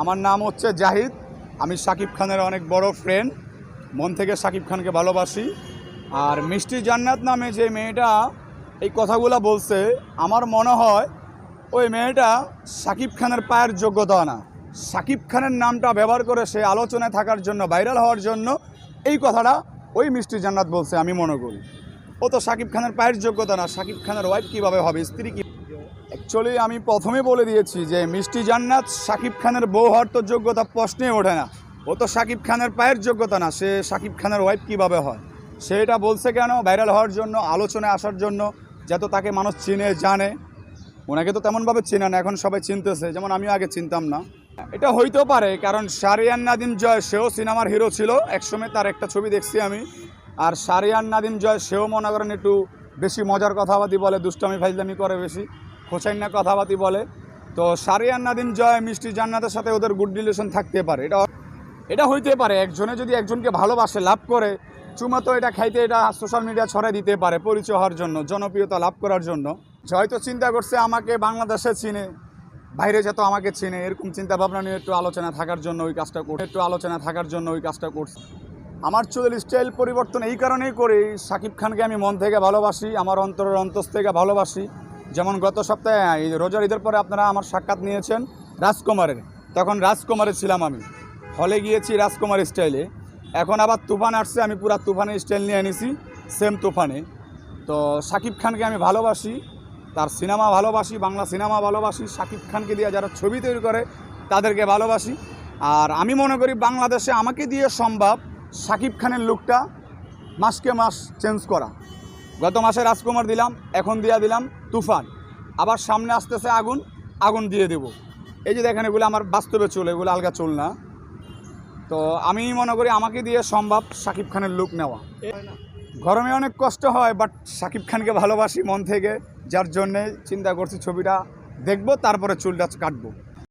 আমার নাম হচ্ছে জাহিদ। আমি শাকিব খানের অনেক বড় ফ্রেন্ড, মন থেকে শাকিব খানকে ভালোবাসি। আর মিষ্টি জান্নাত নামে যে মেয়েটা এই কথাগুলো বলছে, আমার মনে হয় ওই মেয়েটা শাকিব খানের পায়ের যোগ্যতা না। শাকিব খানের নামটা ব্যবহার করে সে আলোচনায় থাকার জন্য, ভাইরাল হওয়ার জন্য এই কথাটা ওই মিষ্টি জান্নাত বলছে। আমি মনে করি ও তো শাকিব খানের পায়ের যোগ্যতা না। শাকিব খানের ওয়াইফ কীভাবে হবে, স্ত্রী কী? অ্যাকচুয়ালি আমি প্রথমে বলে দিয়েছি যে মিষ্টি জান্নাত শাকিব খানের বউ হওয়ার তো যোগ্যতা প্রশ্নে ওঠে না। ও তো শাকিব খানের পায়ের যোগ্যতা না, সে শাকিব খানের ওয়াইফ কীভাবে হয়? সে এটা বলছে কেন? ভাইরাল হওয়ার জন্য, আলোচনায় আসার জন্য, যাতে তাকে মানুষ চিনে জানে। ওনাকে তো তেমনভাবে চেনে না, এখন সবাই চিনতেছে, যেমন আমিও আগে চিনতাম না। এটা হইতেও পারে, কারণ শাহরিয়ার নাদিম জয় সেও সিনেমার হিরো ছিল একসময়, তার একটা ছবি দেখছি আমি। আর শাহরিয়ার নাদিম জয় সেও মনে করেন একটু বেশি মজার কথাবার্তি বলে, দুষ্টামি ফাইজলামি করে, বেশি খোঁচাইনা কথাবার্তি বলে। তো শাহরিয়ার নাদিম জয় মিষ্টি জান্নাতের সাথে ওদের গুড রিলেশন থাকতে পারে, এটা হইতে পারে। একজনে যদি একজনকে ভালোবাসে, লাভ করে, চুমা তো এটা খাইতে, এটা সোশ্যাল মিডিয়া ছড়াই দিতে পারে পরিচয় হওয়ার জন্য, জনপ্রিয়তা লাভ করার জন্য। হয়তো চিন্তা করছে আমাকে বাংলাদেশে চিনে, বাইরে যত আমাকে চিনে, এরকম চিন্তা ভাবনা নিয়ে একটু আলোচনা থাকার জন্য ওই কাজটা করছে। আমার চুলের স্টাইল পরিবর্তন এই কারণেই করি, শাকিব খানকে আমি মন থেকে ভালোবাসি, আমার অন্তরের অন্তস্থ থেকে ভালোবাসি। যেমন গত সপ্তাহে এই রোজার ঈদের পরে আপনারা আমার সাক্ষাৎ নিয়েছেন রাজকুমারের, তখন রাজকুমারে ছিলাম, আমি হলে গিয়েছি রাজকুমার স্টাইলে। এখন আবার তুফান আসছে, আমি পুরা তুফানের স্টাইল নিয়ে এনেছি, সেম তুফানে। তো শাকিব খানকে আমি ভালোবাসি, তার সিনেমা ভালোবাসি, বাংলা সিনেমা ভালোবাসি, শাকিব খানকে দিয়ে যারা ছবি তৈরি করে তাদেরকে ভালোবাসি। আর আমি মনে করি বাংলাদেশে আমাকে দিয়ে সম্ভব শাকিব খানের লুকটা মাসকে মাস চেঞ্জ করা। গত মাসে রাজকুমার দিলাম, এখন দিয়ে দিলাম তুফান, আবার সামনে আসতেছে আগুন দিয়ে দেব। এই যে দেখেন, এগুলো আমার বাস্তবে চুল, এগুলো আলগা চুল না। তো আমি মনে করি আমাকে দিয়ে সম্ভব শাকিব খানের লুক নেওয়া। গরমে অনেক কষ্ট হয়, বাট শাকিব খানকে ভালোবাসি মন থেকে, যার জন্যে চিন্তা করছি ছবিটা দেখবো, তারপরে চুলটা কাটবো।